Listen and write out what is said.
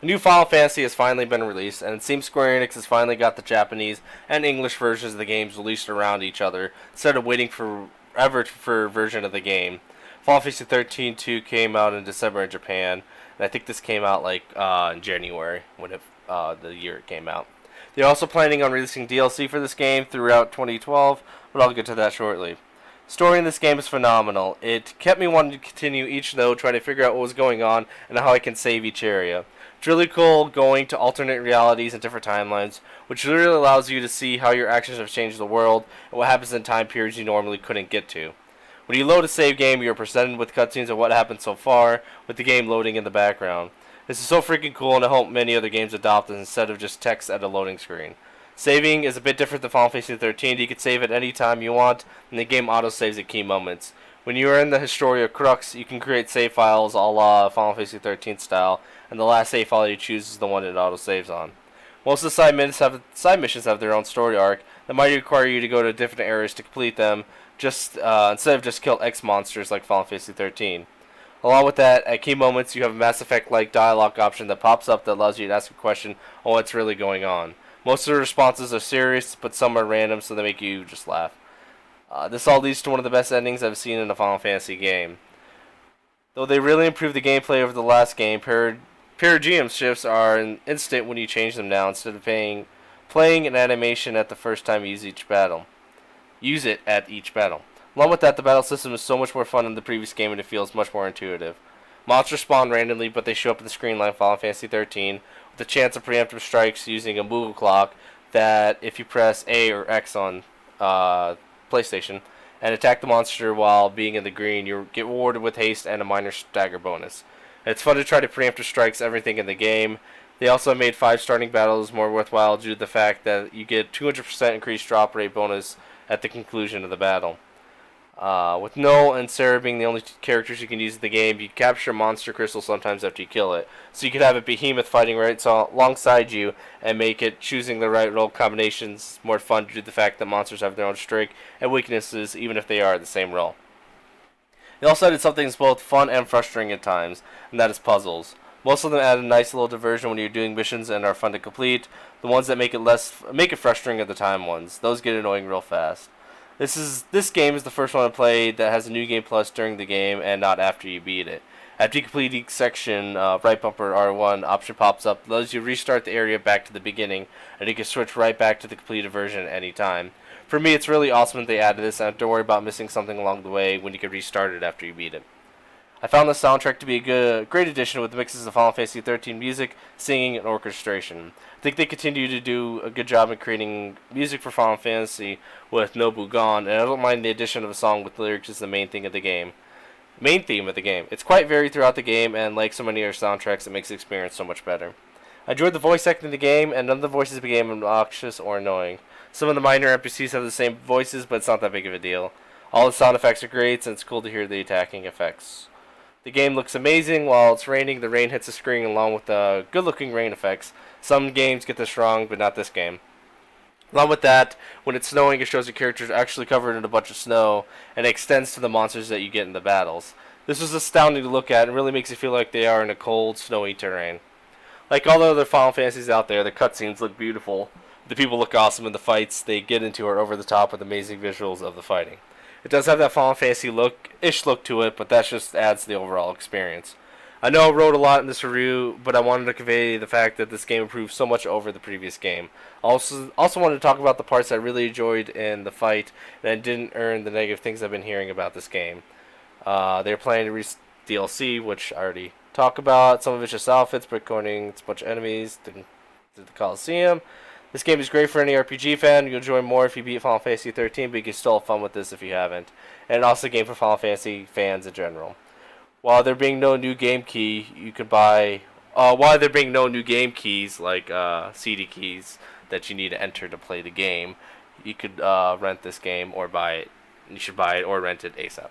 A new Final Fantasy has finally been released, and it seems Square Enix has finally got the Japanese and English versions of the games released around each other, instead of waiting forever for a version of the game. Final Fantasy 13 2 came out in December in Japan, and I think this came out like in January when the year it came out. They're also planning on releasing DLC for this game throughout 2012, but I'll get to that shortly. Story in this game is phenomenal. It kept me wanting to continue each node, trying to figure out what was going on and how I can save each area. It's really cool going to alternate realities and different timelines, which really allows you to see how your actions have changed the world and what happens in time periods you normally couldn't get to. When you load a save game, you're presented with cutscenes of what happened so far, with the game loading in the background. This is so freaking cool, and I hope many other games adopt this instead of just text at a loading screen. Saving is a bit different than Final Fantasy 13. You can save at any time you want, and the game auto-saves at key moments. When you are in the Historia Crux, you can create save files a la Final Fantasy 13 style, and the last save file you choose is the one it auto-saves on. Most of the side missions have their own story arc that might require you to go to different areas to complete them, just instead of just kill X monsters like Final Fantasy 13. Along with that, at key moments, you have a Mass Effect-like dialogue option that pops up that allows you to ask a question on what's really going on. Most of the responses are serious, but some are random, so they make you just laugh. This all leads to one of the best endings I've seen in a Final Fantasy game. Though they really improved the gameplay over the last game, Paradigm shifts are an instant when you change them now, instead of playing an animation at the first time you use it at each battle. Along with that, the battle system is so much more fun than the previous game, and it feels much more intuitive. Monsters spawn randomly, but they show up on the screen like Final Fantasy 13, with a chance of preemptive strikes using a Moogle clock that if you press A or X on PlayStation and attack the monster while being in the green, you get rewarded with haste and a minor stagger bonus. It's fun to try to preemptive strikes everything in the game. They also made 5 starting battles more worthwhile due to the fact that you get 200% increased drop rate bonus at the conclusion of the battle. With Noel and Sarah being the only characters you can use in the game, you capture monster crystals sometimes after you kill it. So you could have a behemoth fighting right alongside you and make it choosing the right role combinations more fun due to the fact that monsters have their own strength and weaknesses even if they are the same role. They also added something that's both fun and frustrating at times, and that is puzzles. Most of them add a nice little diversion when you're doing missions and are fun to complete. The ones that make it frustrating are the time ones. Those get annoying real fast. This game is the first one I played that has a new game plus during the game and not after you beat it. After you complete each section, right bumper R1 option pops up, lets you restart the area back to the beginning, and you can switch right back to the completed version at any time. For me, it's really awesome that they added this, and I don't have to worry about missing something along the way when you can restart it after you beat it. I found the soundtrack to be a great addition with mixes of Final Fantasy 13 music, singing, and orchestration. I think they continue to do a good job in creating music for Final Fantasy with Nobu gone, and I don't mind the addition of a song with lyrics as the main theme of the game. It's quite varied throughout the game, and like so many other soundtracks, it makes the experience so much better. I enjoyed the voice acting in the game, and none of the voices became obnoxious or annoying. Some of the minor NPCs have the same voices, but it's not that big of a deal. All the sound effects are great, and it's cool to hear the attacking effects. The game looks amazing. While it's raining, the rain hits the screen along with the good-looking rain effects. Some games get this wrong, but not this game. Along with that, when it's snowing, it shows the characters actually covered in a bunch of snow, and it extends to the monsters that you get in the battles. This was astounding to look at, and really makes you feel like they are in a cold, snowy terrain. Like all the other Final Fantasies out there, the cutscenes look beautiful. The people look awesome, and the fights they get into are over the top with amazing visuals of the fighting. It does have that Final Fantasy look to it, but that just adds to the overall experience. I know I wrote a lot in this review, but I wanted to convey the fact that this game improved so much over the previous game. Also wanted to talk about the parts I really enjoyed in the fight and didn't earn the negative things I've been hearing about this game. They're planning to release DLC, which I already talked about. Some of it's just outfits, brick-coating, it's a bunch of enemies to the Coliseum. This game is great for any RPG fan. You'll enjoy more if you beat Final Fantasy 13, but you can still have fun with this if you haven't. And also a game for Final Fantasy fans in general. While there being no new game key, you can buy. While there being no new game keys like CD keys that you need to enter to play the game, you could rent this game or buy it. You should buy it or rent it ASAP.